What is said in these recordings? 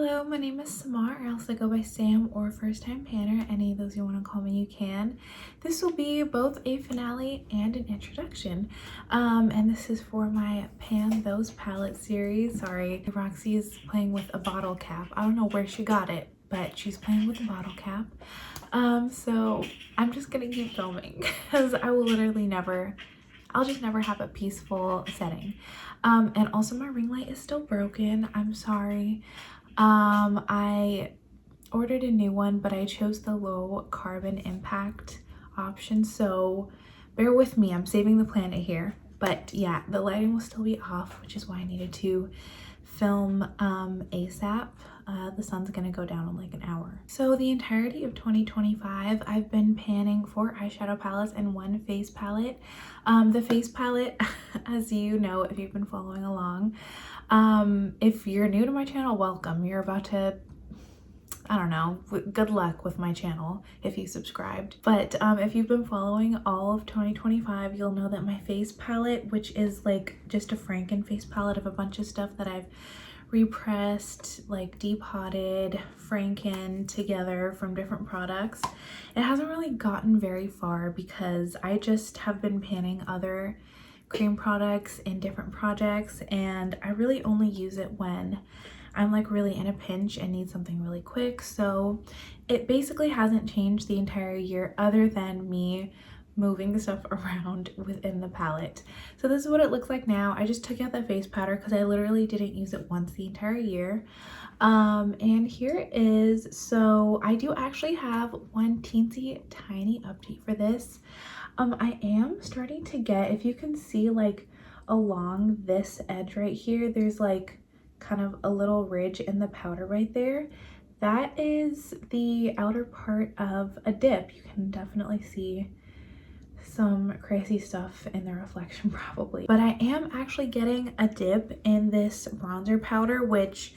Hello, my name is Samar, or else I go by Sam or First Time Panner. Any of those you want to call me, you can. This will be both a finale and an introduction. And this is for my Pan Those palette series. Sorry, Roxy is playing with a bottle cap. I don't know where she got it, but she's playing with a bottle cap. So I'm just gonna keep filming because I will literally I'll just never have a peaceful setting. And also my ring light is still broken. I'm sorry. I ordered a new one, but I chose the low carbon impact option, so bear with me. I'm saving the planet here. But yeah, the lighting will still be off, which is why I needed to film ASAP. The sun's gonna go down in like an hour. So the entirety of 2025, I've been panning 4 eyeshadow palettes and 1 face palette. The face palette, as you know, if you've been following along, if you're new to my channel, welcome. You're about to, I don't know, good luck with my channel if you subscribed. But if you've been following all of 2025, you'll know that my face palette, which is like just a Franken face palette of a bunch of stuff that I've repressed, like depotted, Franken together from different products, it hasn't really gotten very far because I just have been panning other cream products in different projects, and I really only use it when I'm like really in a pinch and need something really quick. So it basically hasn't changed the entire year other than me moving stuff around within the palette. So this is what it looks like now. I just took out the face powder because I literally didn't use it once the entire year. And here it is. So I do actually have one teensy tiny update for this. I am starting to get, if you can see, like along this edge right here, there's like kind of a little ridge in the powder right there. That is the outer part of a dip. You can definitely see some crazy stuff in the reflection probably. But I am actually getting a dip in this bronzer powder, which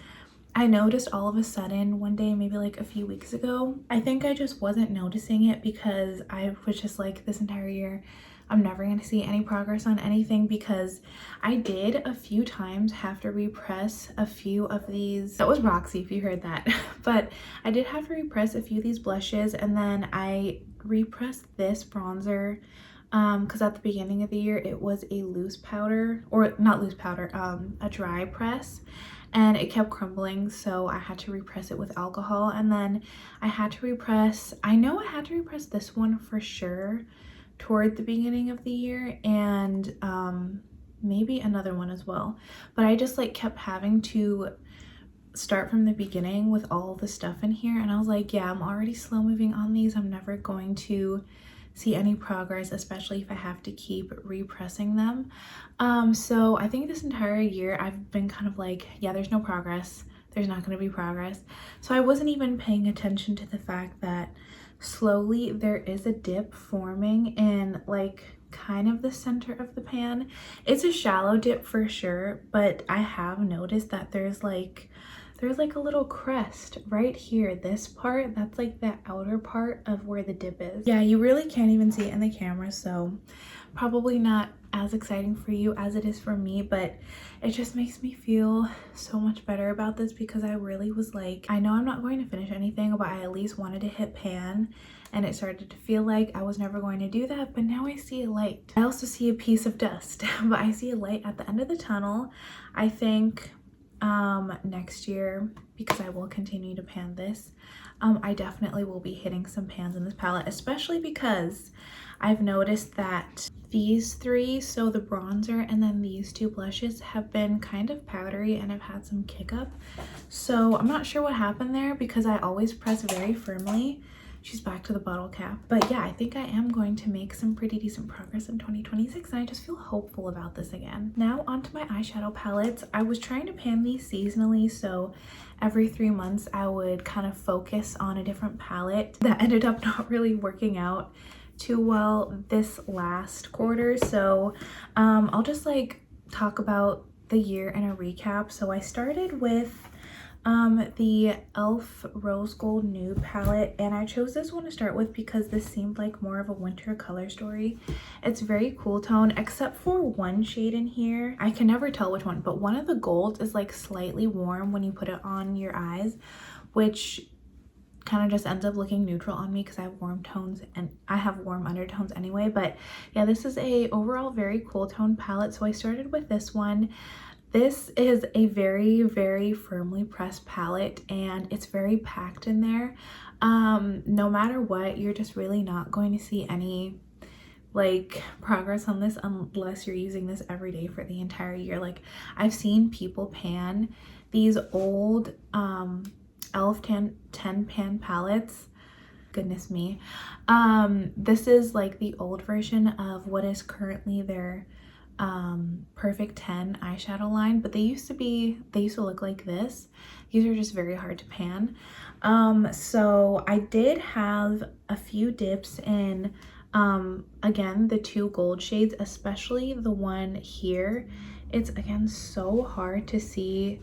I noticed all of a sudden one day, maybe like a few weeks ago. I think I just wasn't noticing it because I was just like, this entire year I'm never going to see any progress on anything, because I did a few times have to repress a few of these. That was Roxy if you heard that. But I did have to repress a few of these blushes, and then I repressed this bronzer because at the beginning of the year it was a loose powder, or not loose powder, a dry press, and it kept crumbling, so I had to repress it with alcohol. And then I had to repress, I know I had to repress this one for sure toward the beginning of the year, and maybe another one as well, but I just like kept having to start from the beginning with all the stuff in here, and I was like, yeah, I'm already slow moving on these. I'm never going to see any progress, especially if I have to keep repressing them. So I think this entire year I've been kind of like, yeah, there's no progress, there's not going to be progress. So I wasn't even paying attention to the fact that slowly there is a dip forming in like kind of the center of the pan. It's a shallow dip for sure, but I have noticed that there's like a little crest right here. This part, that's like the outer part of where the dip is. Yeah, you really can't even see it in the camera, so probably not as exciting for you as it is for me, but it just makes me feel so much better about this, because I really was like, I know I'm not going to finish anything, but I at least wanted to hit pan, and it started to feel like I was never going to do that. But now I see a light. I also see a piece of dust, but I see a light at the end of the tunnel. I think next year, because I will continue to pan this, I definitely will be hitting some pans in this palette, especially because I've noticed that these three, so the bronzer and then these 2 blushes, have been kind of powdery and I've had some kick up. So I'm not sure what happened there, because I always press very firmly. She's back to the bottle cap. But yeah, I think I am going to make some pretty decent progress in 2026, and I just feel hopeful about this again. Now onto my eyeshadow palettes. I was trying to pan these seasonally, so every 3 months I would kind of focus on a different palette. That ended up not really working out too well this last quarter, so I'll just like talk about the year in a recap. So I started with the e.l.f. Rose Gold Nude palette, and I chose this one to start with because this seemed like more of a winter color story. It's very cool tone, except for one shade in here. I can never tell which one, but one of the golds is like slightly warm when you put it on your eyes, which kind of just ends up looking neutral on me because I have warm tones and I have warm undertones anyway. But yeah, this is a overall very cool tone palette, so I started with this one. This is a very, very firmly pressed palette, and it's very packed in there. No matter what, you're just really not going to see any like progress on this unless you're using this every day for the entire year. Like, I've seen people pan these old e.l.f. 10 pan palettes. Goodness me. This is like the old version of what is currently their perfect 10 eyeshadow line, but they used to look like this. These are just very hard to pan. So I did have a few dips in again the two gold shades, especially the one here. It's again so hard to see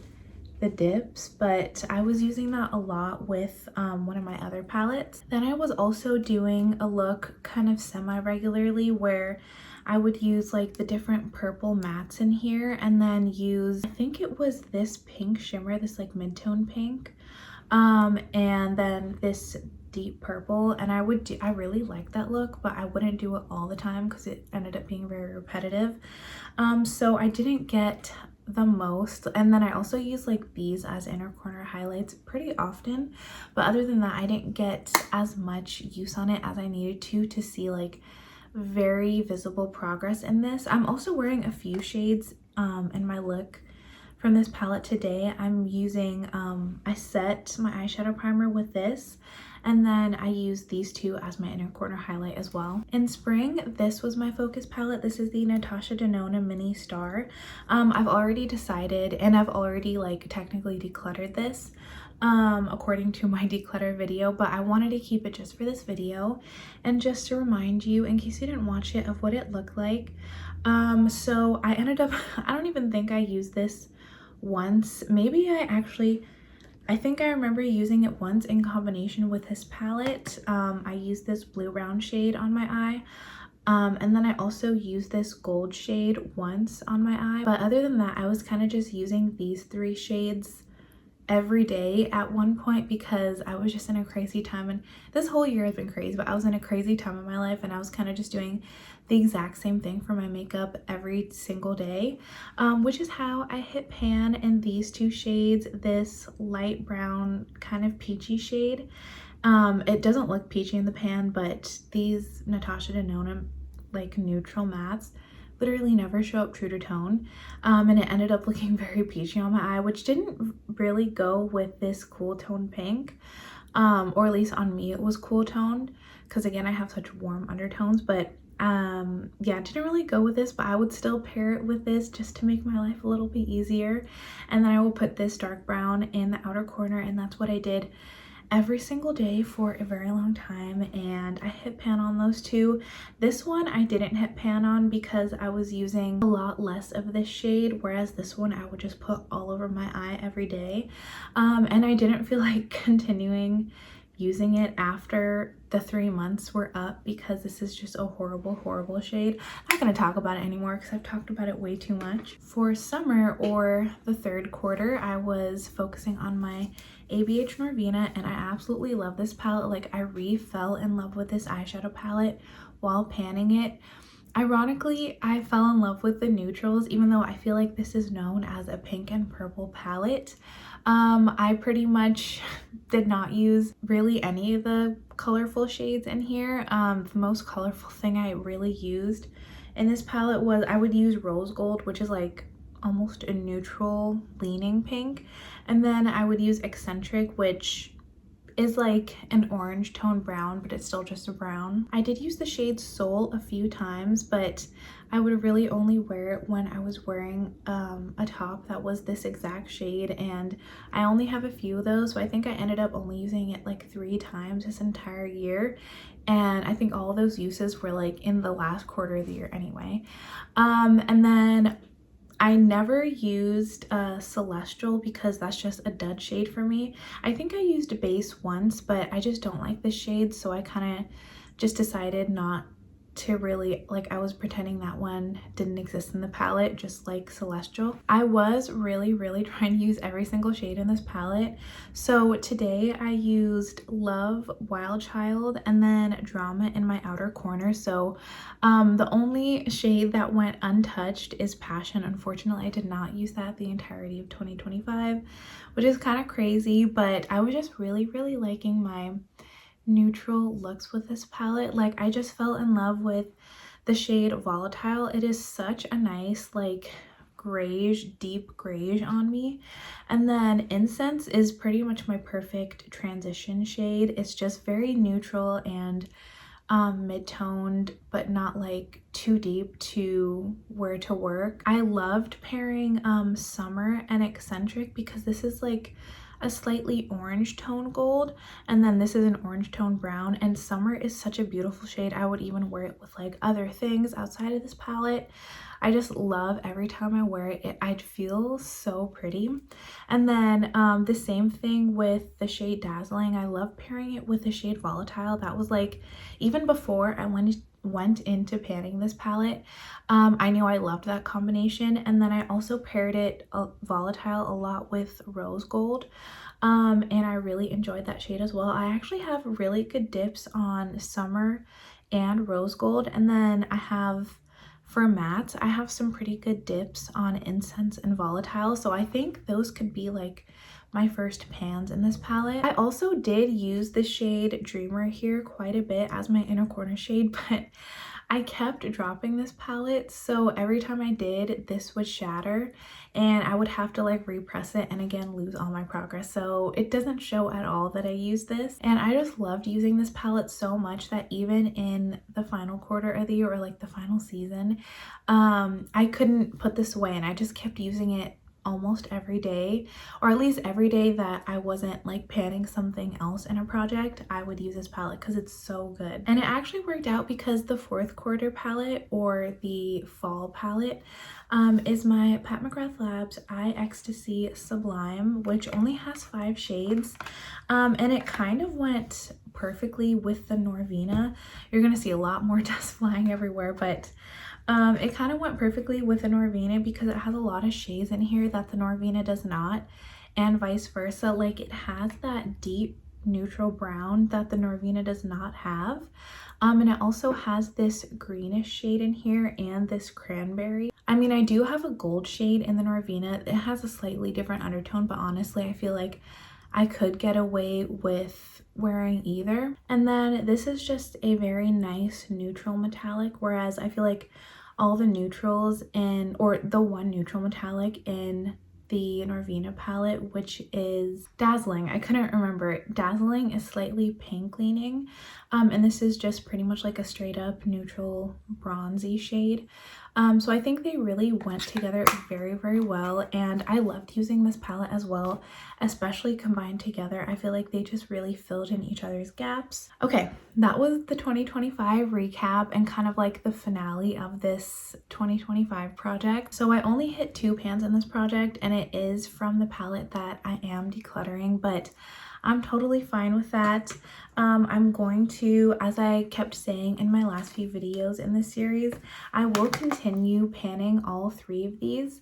the dips, but I was using that a lot with one of my other palettes. Then I was also doing a look kind of semi-regularly where I would use like the different purple mattes in here and then use, I think it was this pink shimmer, this like mid-tone pink, and then this deep purple, and I really like that look, but I wouldn't do it all the time because it ended up being very repetitive. So I didn't get the most, and then I also use like these as inner corner highlights pretty often, but other than that I didn't get as much use on it as I needed to see like very visible progress in this. I'm also wearing a few shades in my look from this palette today. I'm using I set my eyeshadow primer with this, and then I use these two as my inner corner highlight as well. In spring, this was my focus palette. This is the Natasha Denona Mini Star. I've already decided, and I've already like technically decluttered this according to my declutter video, but I wanted to keep it just for this video and just to remind you, in case you didn't watch it, of what it looked like. So I ended up, I don't even think I used this once. Maybe I think I remember using it once in combination with this palette. I used this blue brown shade on my eye, and then I also used this gold shade once on my eye, but other than that I was kind of just using these three shades every day at one point because I was just in a crazy time, and this whole year has been crazy, but I was in a crazy time in my life and I was kind of just doing the exact same thing for my makeup every single day, which is how I hit pan in these two shades. This light brown kind of peachy shade, it doesn't look peachy in the pan, but these Natasha Denona like neutral mattes literally never show up true to tone, and it ended up looking very peachy on my eye, which didn't really go with this cool tone pink, or at least on me it was cool toned because again I have such warm undertones. But yeah, it didn't really go with this, but I would still pair it with this just to make my life a little bit easier. And then I will put this dark brown in the outer corner, and that's what I did every single day for a very long time, and I hit pan on those two. This one I didn't hit pan on because I was using a lot less of this shade, whereas this one I would just put all over my eye every day, and I didn't feel like continuing using it after the 3 months were up because this is just a horrible shade. I'm not going to talk about it anymore because I've talked about it way too much. For summer or the third quarter, I was focusing on my ABH Norvina, and I absolutely love this palette. Like, I fell in love with this eyeshadow palette while panning it. Ironically, I fell in love with the neutrals, even though I feel like this is known as a pink and purple palette. I pretty much did not use really any of the colorful shades in here. The most colorful thing I really used in this palette was, I would use rose gold, which is like almost a neutral leaning pink, and then I would use eccentric, which is like an orange tone brown, but it's still just a brown. I did use the shade Soul a few times, but I would really only wear it when I was wearing a top that was this exact shade, and I only have a few of those, so I think I ended up only using it like 3 times this entire year, and I think all of those uses were like in the last quarter of the year anyway. And then I never used Celestial because that's just a dud shade for me. I think I used base once, but I just don't like the shade, so I kind of just decided not to really, like, I was pretending that one didn't exist in the palette, just like Celestial. I was really trying to use every single shade in this palette. So today I used Love, Wild Child, and then Drama in my outer corner. So the only shade that went untouched is Passion. Unfortunately, I did not use that the entirety of 2025, which is kind of crazy, but I was just really liking my neutral looks with this palette. Like, I just fell in love with the shade Volatile. It is such a nice, like, grayish, deep grayish on me. And then Incense is pretty much my perfect transition shade. It's just very neutral and mid-toned, but not like too deep to wear to work. I loved pairing Summer and Eccentric because this is like a slightly orange tone gold, and then this is an orange tone brown, and Summer is such a beautiful shade. I would even wear it with like other things outside of this palette. I just love every time I wear it, I'd feel so pretty. And then the same thing with the shade Dazzling. I love pairing it with the shade Volatile. That was like, even before I went into panning this palette, I knew I loved that combination. And then I also paired it Volatile a lot with Rose Gold, and I really enjoyed that shade as well. I actually have really good dips on Summer and Rose Gold, and then I have, for mattes, I have some pretty good dips on Incense and Volatile, so I think those could be like my first pans in this palette. I also did use the shade Dreamer here quite a bit as my inner corner shade, but I kept dropping this palette, so every time I did, this would shatter and I would have to like repress it and again lose all my progress. So it doesn't show at all that I use this, and I just loved using this palette so much that even in the final quarter of the year, or like the final season, I couldn't put this away and I just kept using it almost every day, or at least every day that I wasn't like panning something else in a project, I would use this palette because it's so good. And it actually worked out because the fourth quarter palette, or the fall palette, is my Pat McGrath Labs Eye Ecstasy Sublime, which only has 5 shades, and it kind of went perfectly with the Norvina. You're gonna see a lot more dust flying everywhere, but it kind of went perfectly with the Norvina because it has a lot of shades in here that the Norvina does not, and vice versa. Like, it has that deep neutral brown that the Norvina does not have, and it also has this greenish shade in here and this cranberry. I mean, I do have a gold shade in the Norvina. It has a slightly different undertone, but honestly, I feel like I could get away with wearing either. And then this is just a very nice neutral metallic, whereas I feel like all the neutrals in, or the one neutral metallic in the Norvina palette, which is Dazzling. I couldn't remember. Dazzling is slightly pink leaning, and this is just pretty much like a straight up neutral bronzy shade. So I think they really went together very well, and I loved using this palette as well, especially combined together. I feel like they just really filled in each other's gaps. Okay, that was the 2025 recap and kind of like the finale of this 2025 project. So I only hit 2 pans in this project, and it is from the palette that I am decluttering, but I'm totally fine with that. I'm going to, as I kept saying in my last few videos in this series, I will continue panning all 3 of these.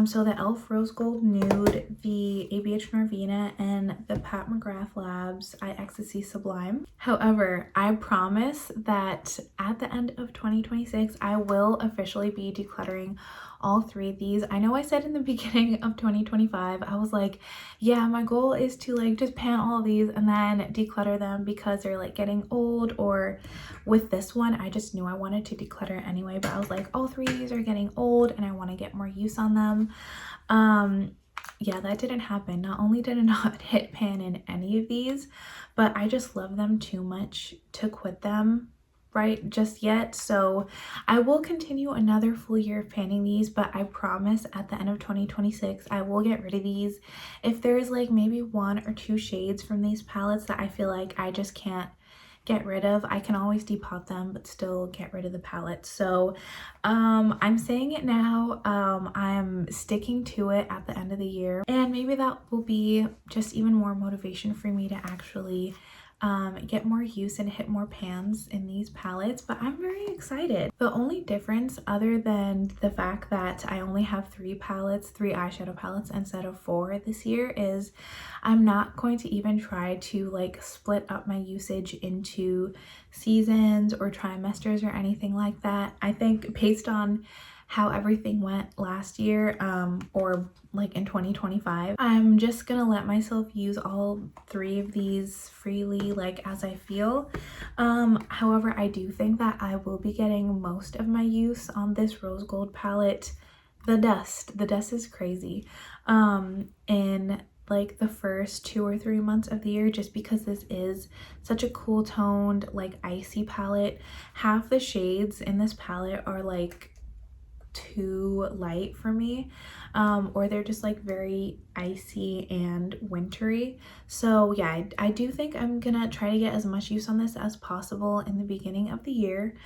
So the e.l.f. Rose Gold Nude, the ABH Norvina, and the Pat McGrath Labs Eye Ecstasy Sublime. However, I promise that at the end of 2026, I will officially be decluttering all 3 of these. I know I said in the beginning of 2025, I was like, yeah, my goal is to like just pan all of these and then declutter them because they're like getting old, or with this one, I just knew I wanted to declutter anyway, but I was like, all 3 of these are getting old and I want to get more use on them. Yeah, that didn't happen. Not only did I not hit pan in any of these, but I just love them too much to quit them right just yet. So I will continue another full year of panning these, but I promise at the end of 2026 I will get rid of these. If there's like maybe 1 or 2 shades from these palettes that I feel like I just can't get rid of. I can always depot them but still get rid of the palettes. So I'm saying it now. I'm sticking to it at the end of the year, and maybe that will be just even more motivation for me to actually get more use and hit more pans in these palettes. But I'm very excited. The only difference, other than the fact that I only have 3 eyeshadow palettes instead of 4 this year, is I'm not going to even try to like split up my usage into seasons or trimesters or anything like that. I think based on how everything went last year, or like in 2025, I'm just gonna let myself use all 3 of these freely, like as I feel. However, I do think that I will be getting most of my use on this rose gold palette. The dust is crazy in like the first 2 or 3 months of the year, just because this is such a cool toned, like icy palette. Half the shades in this palette are like too light for me, or they're just like very icy and wintry. So yeah, I do think I'm gonna try to get as much use on this as possible in the beginning of the year,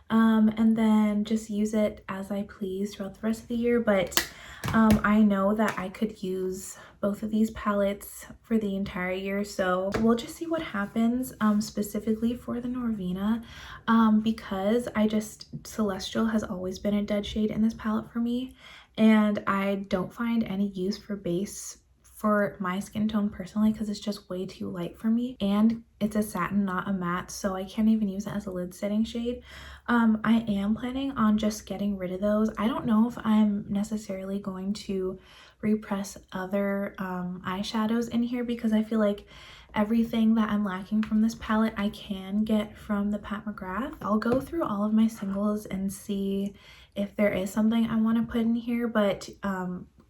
and then just use it as I please throughout the rest of the year. But I know that I could use both of these palettes for the entire year, so we'll just see what happens, specifically for the Norvina, because Celestial has always been a dead shade in this palette for me, and I don't find any use for base for my skin tone personally, because it's just way too light for me, and it's a satin, not a matte, so I can't even use it as a lid setting shade. I am planning on just getting rid of those. I don't know if I'm necessarily going to repress other eyeshadows in here, because I feel like everything that I'm lacking from this palette I can get from the Pat McGrath. I'll go through all of my singles and see if there is something I want to put in here, but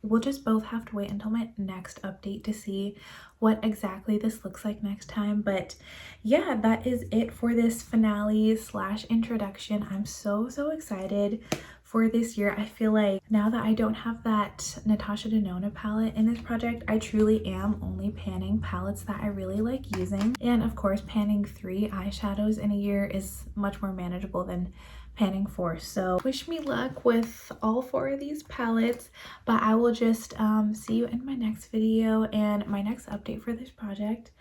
we'll just both have to wait until my next update to see what exactly this looks like next time. But yeah, that is it for this finale slash introduction. I'm so excited for this year. I feel like now that I don't have that Natasha Denona palette in this project, I truly am only panning palettes that I really like using. And of course, panning 3 eyeshadows in a year is much more manageable than panning 4. So wish me luck with all 4 of these palettes, but I will just see you in my next video and my next update for this project.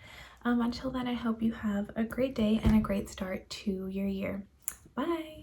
Until then, I hope you have a great day and a great start to your year. Bye.